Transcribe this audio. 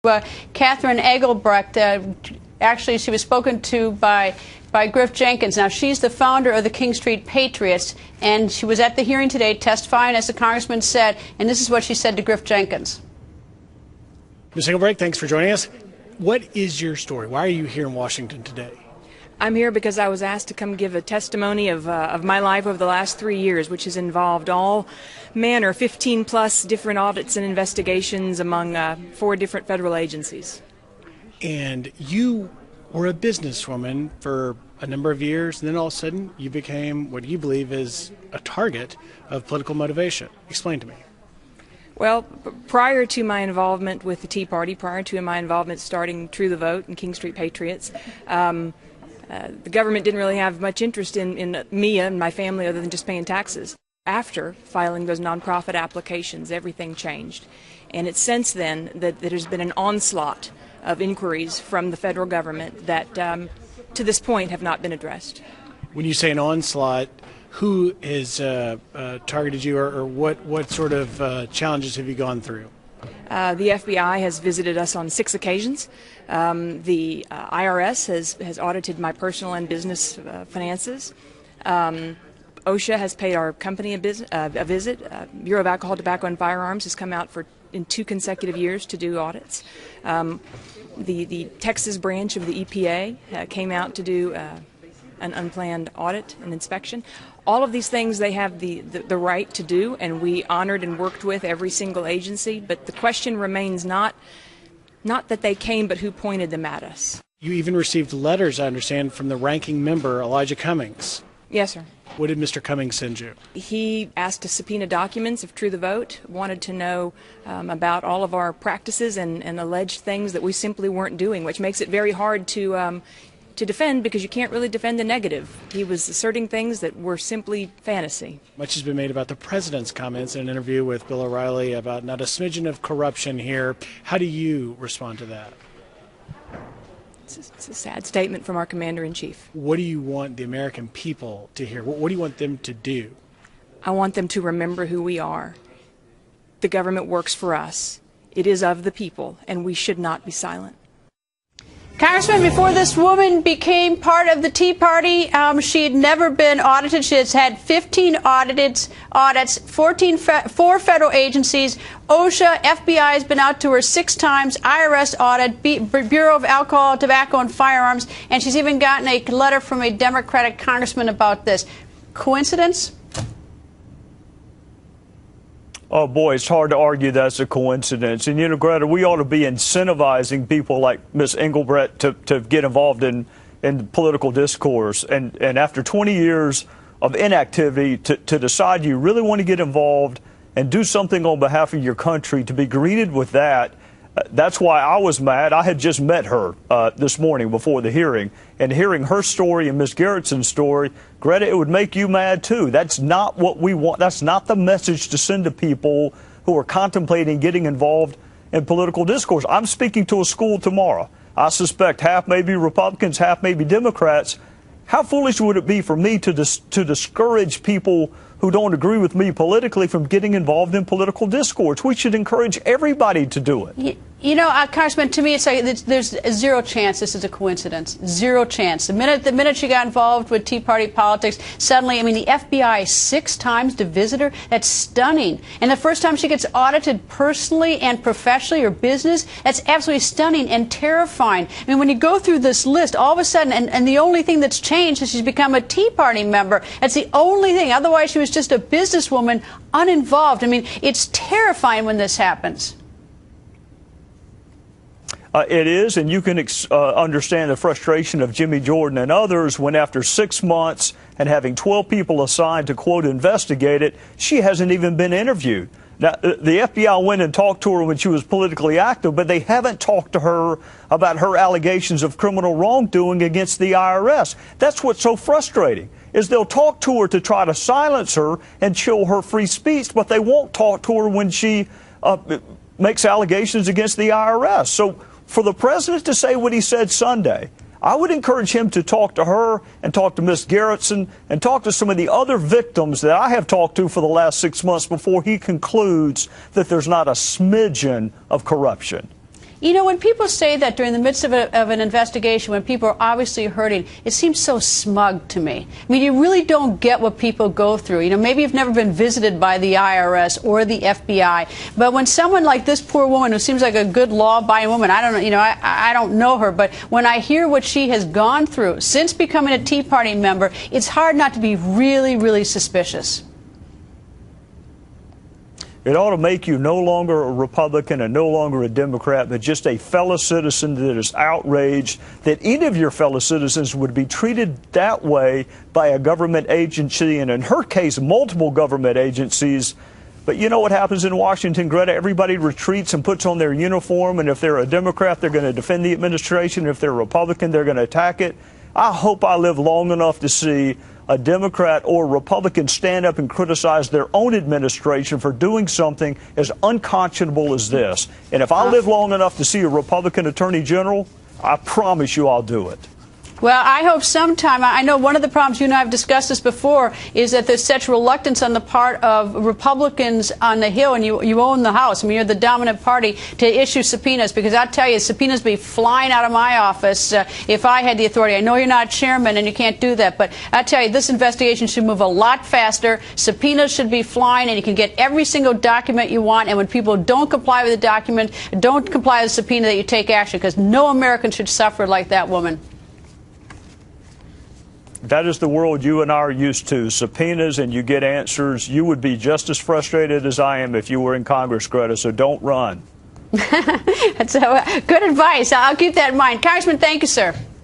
Catherine Engelbrecht. Actually, she was spoken to by Griff Jenkins. Now, she's the founder of the King Street Patriots, and she was at the hearing today testifying, as the congressman said, and this is what she said to Griff Jenkins. Ms. Engelbrecht, thanks for joining us. What is your story? Why are you here in Washington today? I'm here because I was asked to come give a testimony of my life over the last 3 years, which has involved all manner, 15-plus different audits and investigations among 4 different federal agencies. And you were a businesswoman for a number of years, and then all of a sudden you became what you believe is a target of political motivation. Explain to me. Well, prior to my involvement with the Tea Party, prior to my involvement starting True the Vote and King Street Patriots, the government didn't really have much interest in me and my family other than just paying taxes. After filing those nonprofit applications, everything changed. And it's since then that there's been an onslaught of inquiries from the federal government that, to this point, have not been addressed. When you say an onslaught, who has targeted you, or what sort of challenges have you gone through? The FBI has visited us on 6 occasions. The IRS has audited my personal and business finances. OSHA has paid our company a visit. Bureau of Alcohol, Tobacco, and Firearms has come out in 2 consecutive years to do audits. The Texas branch of the EPA came out to do an unplanned audit and inspection. All of these things they have the right to do, and we honored and worked with every single agency. But the question remains not that they came, but who pointed them at us. You even received letters, I understand, from the ranking member, Elijah Cummings. Yes, sir. What did Mr. Cummings send you? He asked to subpoena documents of True the Vote, wanted to know about all of our practices and alleged things that we simply weren't doing, which makes it very hard to defend, because you can't really defend the negative. He was asserting things that were simply fantasy. Much has been made about the president's comments in an interview with Bill O'Reilly about not a smidgen of corruption here. How do you respond to that? It's a sad statement from our commander-in-chief. What do you want the American people to hear? What do you want them to do? I want them to remember who we are. The government works for us. It is of the people, and we should not be silent. Congressman, before this woman became part of the Tea Party, she had never been audited. She has had 15 audits, 4 federal agencies. OSHA, FBI has been out to her 6 times, IRS audit, Bureau of Alcohol, Tobacco, and Firearms, and she's even gotten a letter from a Democratic congressman about this. Coincidence? Oh, boy, it's hard to argue that's a coincidence. And, you know, Greta, we ought to be incentivizing people like Ms. Engelbrecht to get involved in political discourse. And after 20 years of inactivity, to decide you really want to get involved and do something on behalf of your country, to be greeted with that, that's why I was mad. I had just met her this morning before the hearing, and hearing her story and Ms. Gerritson's story, Greta, it would make you mad too. That's not what we want. That's not the message to send to people who are contemplating getting involved in political discourse. I'm speaking to a school tomorrow. I suspect half may be Republicans, half may be Democrats. How foolish would it be for me to discourage people who don't agree with me politically from getting involved in political discourse? We should encourage everybody to do it. You know, Congressman, to me, it's like there's a 0 chance this is a coincidence. 0 chance. The minute she got involved with Tea Party politics, suddenly, I mean, the FBI 6 times to visit her. That's stunning. And the first time she gets audited personally and professionally or business, that's absolutely stunning and terrifying. I mean, when you go through this list, all of a sudden, and the only thing that's changed is she's become a Tea Party member. That's the only thing. Otherwise, she was just a businesswoman, uninvolved. I mean, it's terrifying when this happens. It is, and you can understand the frustration of Jimmy Jordan and others when after 6 months and having 12 people assigned to, quote, investigate it, she hasn't even been interviewed. Now, the FBI went and talked to her when she was politically active, but they haven't talked to her about her allegations of criminal wrongdoing against the IRS. That's what's so frustrating, is they'll talk to her to try to silence her and chill her free speech, but they won't talk to her when she makes allegations against the IRS. So for the president to say what he said Sunday, I would encourage him to talk to her and talk to Ms. Gerritson and talk to some of the other victims that I have talked to for the last 6 months before he concludes that there's not a smidgen of corruption. You know, when people say that during the midst of an investigation, when people are obviously hurting, it seems so smug to me. I mean, you really don't get what people go through. You know, maybe you've never been visited by the IRS or the FBI, but when someone like this poor woman, who seems like a good law-abiding woman, I don't know, you know, I don't know her, but when I hear what she has gone through since becoming a Tea Party member, it's hard not to be really, really suspicious. It ought to make you no longer a Republican and no longer a Democrat, but just a fellow citizen that is outraged that any of your fellow citizens would be treated that way by a government agency, and in her case, multiple government agencies. But you know what happens in Washington, Greta? Everybody retreats and puts on their uniform, and if they're a Democrat, they're going to defend the administration. If they're a Republican, they're going to attack it. I hope I live long enough to see a Democrat or Republican stand up and criticize their own administration for doing something as unconscionable as this. And if I live long enough to see a Republican Attorney General, I promise you I'll do it. Well, I hope sometime. I know one of the problems, you and I have discussed this before, is that there's such reluctance on the part of Republicans on the Hill, and you own the House. I mean, you're the dominant party, to issue subpoenas, because I tell you, subpoenas be flying out of my office if I had the authority. I know you're not chairman and you can't do that, but I tell you, this investigation should move a lot faster. Subpoenas should be flying, and you can get every single document you want, and when people don't comply with the document, don't comply with the subpoena, that you take action, because no American should suffer like that woman. That is the world you and I are used to. Subpoenas and you get answers. You would be just as frustrated as I am if you were in Congress, Greta, so don't run. That's good advice. I'll keep that in mind. Congressman, thank you, sir.